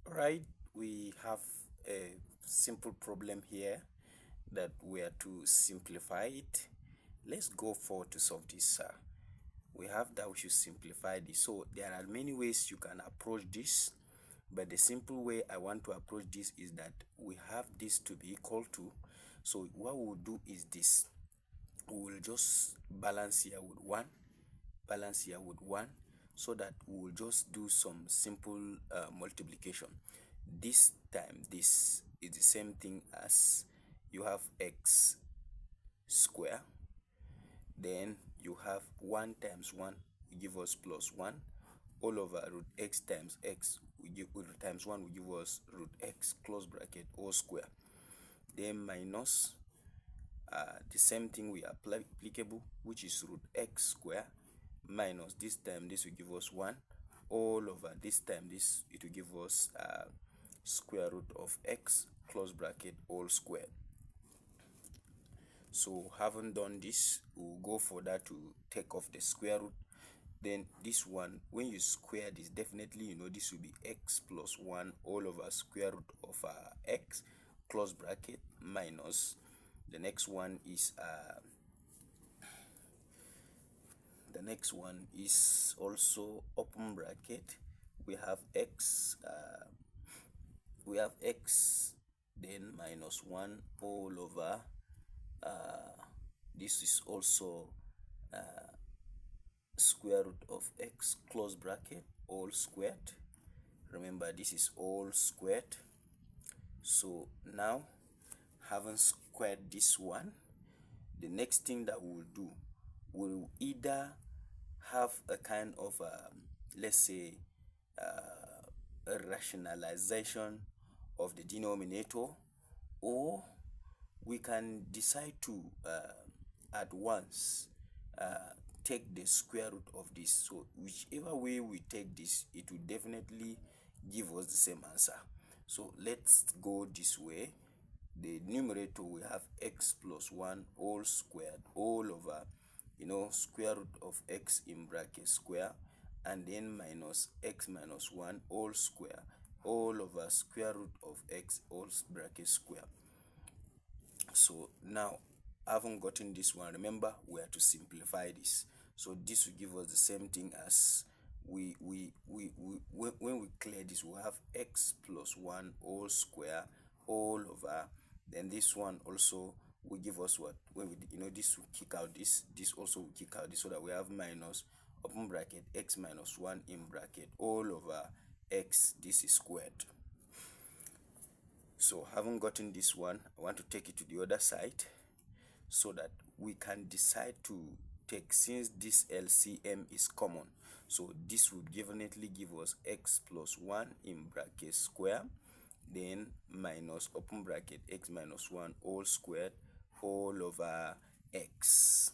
Right, we have a simple problem here that we are to simplify it. Let's go forward to solve this. We have that we should simplify this. So there are many ways you can approach this, but the simple way I want to approach this is that we have this to be equal to. So what we'll do is this: we will just balance here with 1, balance here with 1, so that we will just do some simple multiplication. This time this is the same thing as you have x square, then you have 1 times 1 will give us plus 1, all over root x times x will give times 1 will give us root x close bracket all square, then minus the same thing we apply applicable, which is root x square, minus this time this will give us 1, all over this time this it will give us square root of x close bracket all square. So having done this, we'll go for that to take off the square root. Then this one, when you square this, definitely you know this will be x plus 1 all over square root of x close bracket minus the next one is also open bracket. We have x then minus 1 all over this is also square root of x close bracket all squared. Remember, this is all squared. So now, having squared this one, the next thing that we'll do, we'll either have a kind of let's say a rationalization of the denominator, or we can decide to at once take the square root of this. So whichever way we take this, it will definitely give us the same answer. So let's go this way. The numerator, we have x plus 1 all squared all over square root of x in bracket square, and then minus x minus 1 all square all over square root of x all bracket square. So now, having gotten this one, remember we are to simplify this. So this will give us the same thing as when we clear this, we have x plus 1 all square all over, then this one also will give us what, when we this will kick out this also will kick out this, so that we have minus open bracket x minus 1 in bracket all over x, this is squared. So having gotten this one, I want to take it to the other side so that we can decide to take, since this LCM is common, so this would definitely give us x plus 1 in bracket square, then minus open bracket x minus 1 all squared all over x.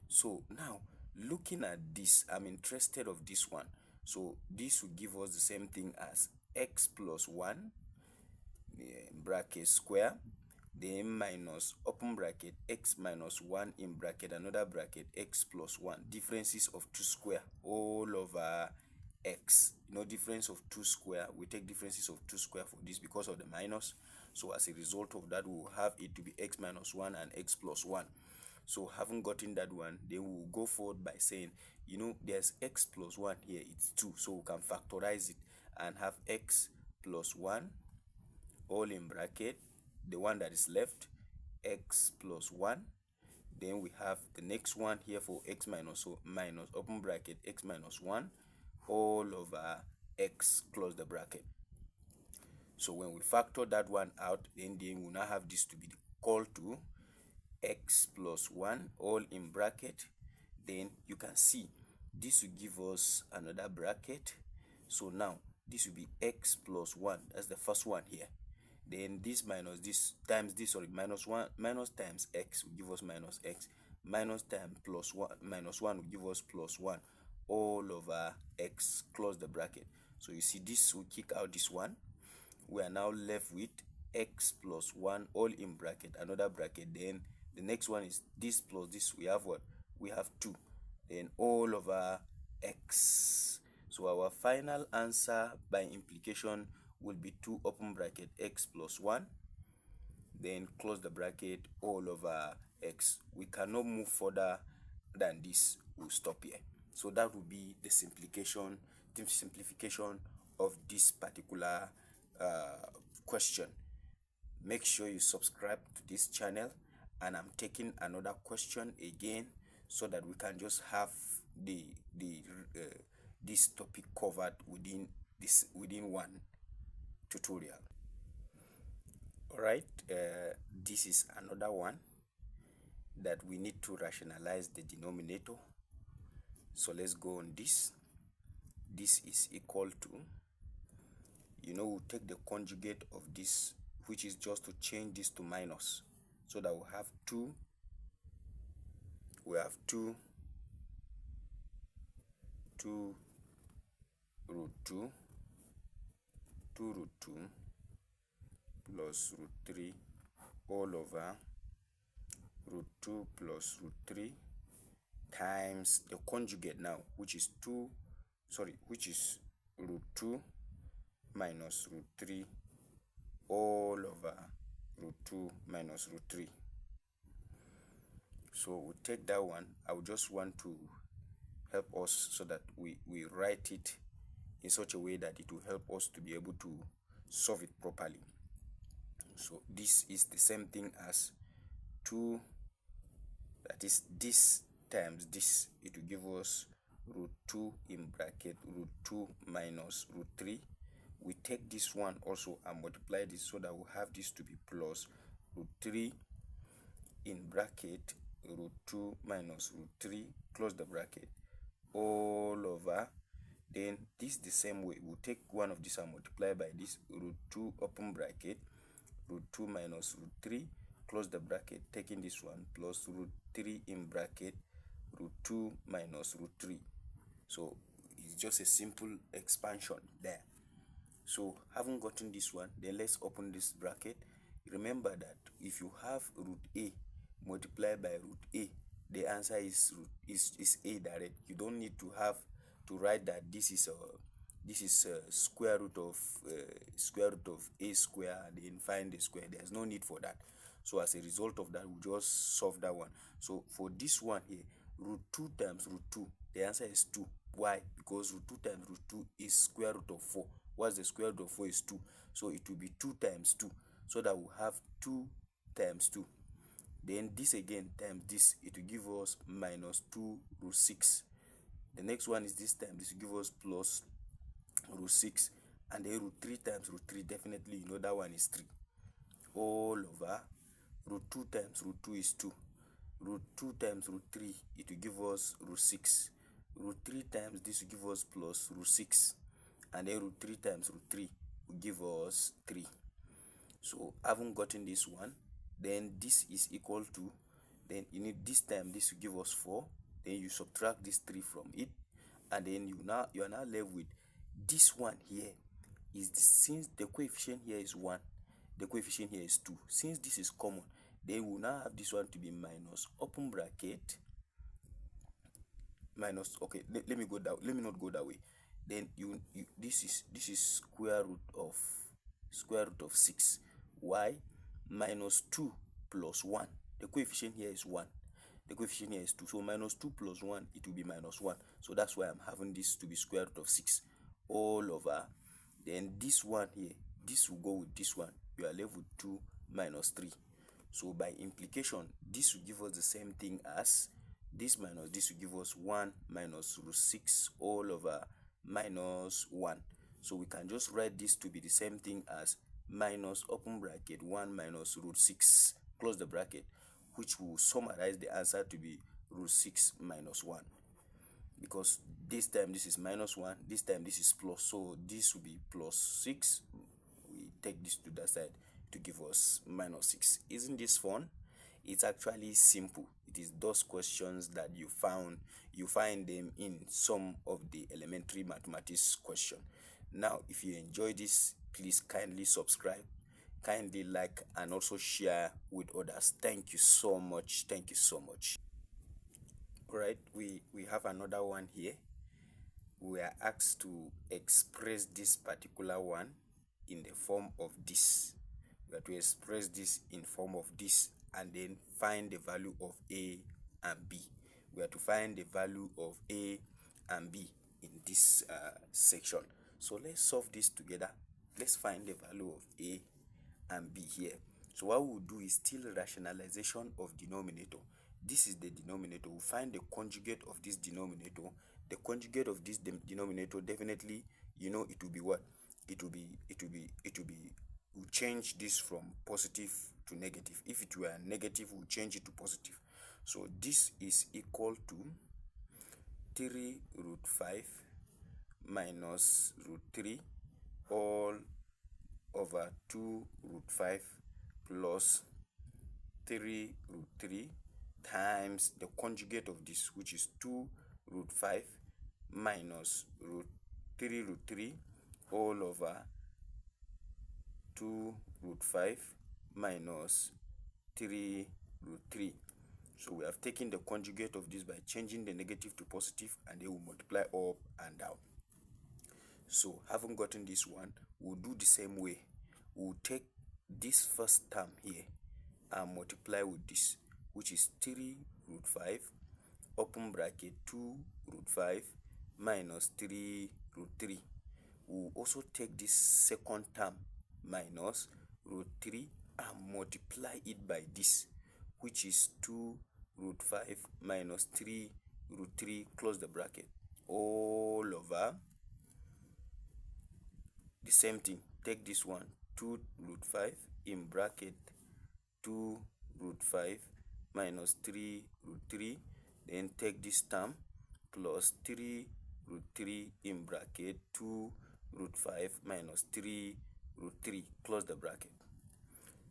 So now, looking at this, I'm interested of this one. So this will give us the same thing as x plus 1 bracket square, then minus open bracket x minus 1 in bracket another bracket x plus 1, differences of 2 square all over x. Difference of 2 square, we take differences of 2 square for this because of the minus. So as a result of that, we will have it to be x minus 1 and x plus 1. So having gotten that one, then we'll go forward by saying, there's x plus 1 here, it's 2, so we can factorize it and have x plus 1 all in bracket, the one that is left, x plus 1. Then we have the next one here for x minus, so minus open bracket x minus 1 all over x close the bracket. So when we factor that one out, then we now have this to be equal to x plus 1 all in bracket. Then you can see this will give us another bracket. So now this will be x plus 1, that's the first one here. Then this minus this times this, sorry, minus 1 minus times x will give us minus x, minus times plus 1 minus 1 will give us plus 1 all over x close the bracket. So you see this will kick out this one. We are now left with x plus 1 all in bracket another bracket, then the next one is this plus this, we have what, we have 2, then all over x. So our final answer by implication will be 2 open bracket x plus 1, then close the bracket, all over x. We cannot move further than this. We'll stop here. So that will be the simplification of this particular question. Make sure you subscribe to this channel, and I'm taking another question again so that we can just have this topic covered within one tutorial. All right, this is another one that we need to rationalize the denominator. So let's go on this. This is equal to, we'll take the conjugate of this, which is just to change this to minus, so that we have 2 root 2 root 2 plus root 3 all over root 2 plus root 3 times the conjugate now, which is root 2 minus root 3 all over root 2 minus root 3. So we'll take that one. I would just want to help us so that we write it in such a way that it will help us to be able to solve it properly. So this is the same thing as 2, that is this times this, it will give us root 2 in bracket root 2 minus root 3. We take this one also and multiply this so that we have this to be plus root 3 in bracket root 2 minus root 3, close the bracket, all over. Then this the same way, we'll take one of this and multiply by this, root 2 open bracket root 2 minus root 3, close the bracket, taking this one plus root 3 in bracket root 2 minus root 3. So it's just a simple expansion there. So having gotten this one, then let's open this bracket. Remember that if you have root a multiplied by root a, the answer is a direct. You don't need to write that this is square root of a square and then find the square. There's no need for that. So as a result of that, we just solve that one. So for this one here, root 2 times root 2, the answer is 2. Why? Because root 2 times root 2 is square root of 4. What's the square root of 4 is 2. So it will be 2 times 2. So that we'll have 2 times 2. Then this again times this, it will give us minus 2 root 6. The next one is this time, this will give us plus root 6. And then root 3 times root 3, definitely you know that one is 3. All over root 2 times root 2 is 2. Root 2 times root 3, it will give us root 6. Root 3 times this will give us plus root 6. And then root 3 times root 3 will give us 3. So having gotten this one, then this is equal to, then you need this time this will give us 4. Then you subtract this 3 from it, and then you are now left with this one here. Since the coefficient here is 1, the coefficient here is 2. Since this is common, then we will now have this one to be minus open bracket minus, okay, let me not go that way. Then this is square root of 6. Why? Minus 2 plus 1. The coefficient here is 1. The coefficient here is 2. So minus 2 plus 1, it will be minus 1. So that's why I'm having this to be square root of 6 all over. Then this one here, this will go with this one. You are left with 2 minus 3. So by implication, this will give us the same thing as this minus this will give us 1 minus root 6 all over minus 1. So we can just write this to be the same thing as minus open bracket 1 minus root 6, close the bracket, which will summarize the answer to be root 6 minus 1. Because this time this is minus 1, this time this is plus, so this will be plus 6. We take this to the side to give us minus 6. Isn't this fun? It's actually simple. It is those questions that you find them in some of the elementary mathematics question. Now, if you enjoy this, please kindly subscribe, kindly like, and also share with others. Thank you so much. Thank you so much. All right, we have another one here. We are asked to express this particular one in the form of this. We have to express this in form of this and then find the value of A and B. We have to find the value of A and B in this section. So let's solve this together. Let's find the value of A and B here. So what we'll do is still rationalization of denominator. This is the denominator. We'll find the conjugate of this denominator. The conjugate of this denominator, definitely, it will be what? We'll change this from positive to negative. If it were negative, we'll change it to positive. So this is equal to 3 root 5 minus root 3 all over 2 root 5 plus 3 root 3 times the conjugate of this, which is 2 root 5 minus 3 root 3 all over 2 root 5 minus 3 root 3. So we have taken the conjugate of this by changing the negative to positive, and they will multiply up and down. So having gotten this one, we'll do the same way. We'll take this first term here and multiply with this, which is 3 root 5 open bracket 2 root 5 minus 3 root 3. We'll also take this second term minus root 3 and multiply it by this, which is 2 root 5 minus 3 root 3, close the bracket, all over the same thing. Take this one, 2 root 5 in bracket 2 root 5 minus 3 root 3, then take this term plus 3 root 3 in bracket 2 root 5 minus 3 root 3, close the bracket.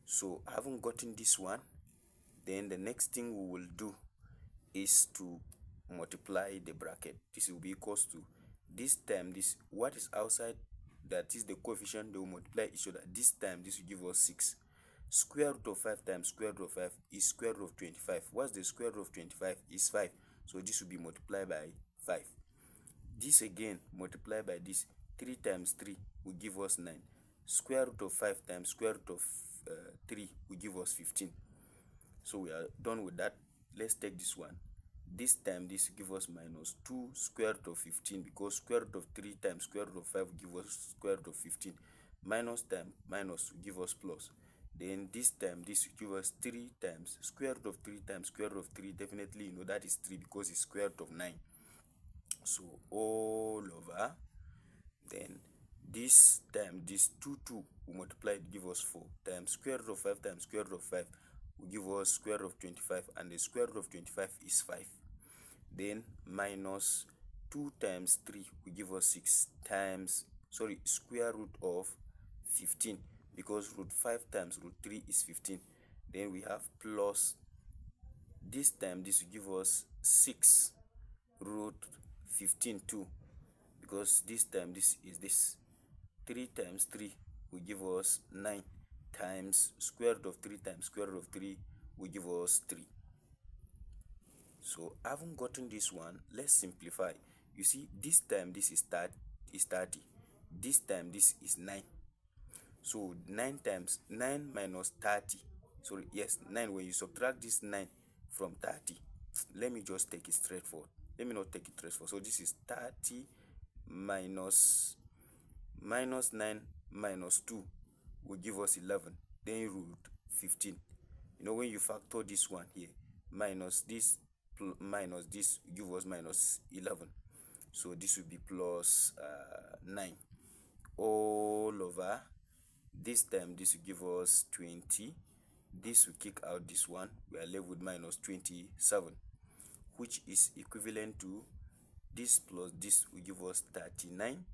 So having gotten this one, then the next thing we will do is to multiply the bracket. This will be equals to this time, this what is outside, that is the coefficient, they will multiply each other. This time this will give us 6. Square root of 5 times square root of 5 is square root of 25. What's the square root of 25? Is 5. So this will be multiplied by 5. This again multiplied by this. 3 times 3 will give us 9. Square root of 5 times square root of 3 will give us 15. So we are done with that. Let's take this one. This time this will give us minus 2 square root of 15, because square root of 3 times square root of 5 will give us square root of 15. Minus time minus will give us plus. Then this time this will give us 3 times square root of 3 times square root of 3. Definitely that is 3, because it's square root of 9. So all over, then this time this 2 will multiply it, give us 4 times square root of 5 times square root of 5 will give us square root of 25, and the square root of 25 is 5. Then minus 2 times 3 will give us 6 times, square root of 15, because root 5 times root 3 is 15. Then we have plus, this time this will give us 6 root 15 too, because this time this is this. 3 times 3 will give us 9 times square root of 3 times square root of 3 will give us 3. So having gotten this one, let's simplify. You see, this time this is 30. This time this is 9. So 9 times 9 minus 30. 9. When you subtract this 9 from 30, let me just take it straightforward. Let me not take it straightforward. So this is 30 minus 9 minus 2 will give us 11. Then root 15. When you factor this one here, minus this will give us minus 11. So this will be plus 9 all over. This time this will give us 20. This will kick out this one. We are left with minus 27, which is equivalent to this plus this will give us 39.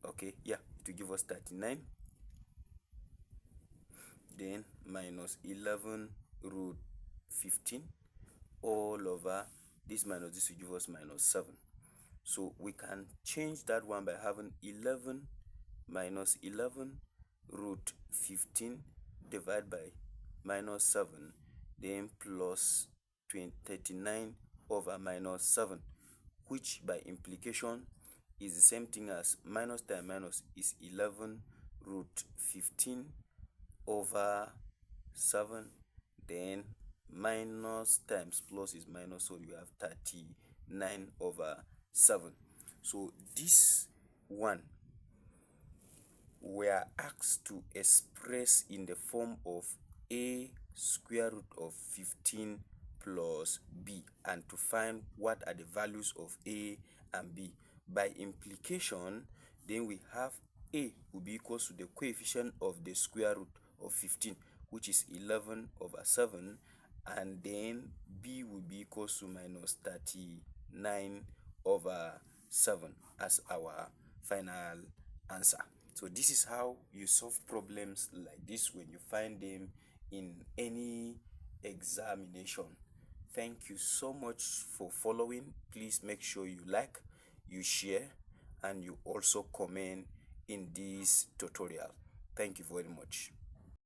Okay, yeah, it will give us 39. Then minus 11 root 15 all over this minus this will give us minus 7. So we can change that one by having 11 minus 11 root 15 divided by minus 7, then plus 39 over minus 7, which by implication is the same thing as minus times minus is 11 root 15 over 7, then minus times plus is minus, so you have 39 over 7. So this one we are asked to express in the form of a square root of 15 plus b, and to find what are the values of a and b. By implication, then we have a will be equals to the coefficient of the square root of 15, which is 11 over 7, and then b will be equals to minus 39 over 7 as our final answer. So this is how you solve problems like this when you find them in any examination. Thank you so much for following. Please make sure you like, you share, and you also comment in this tutorial. Thank you very much.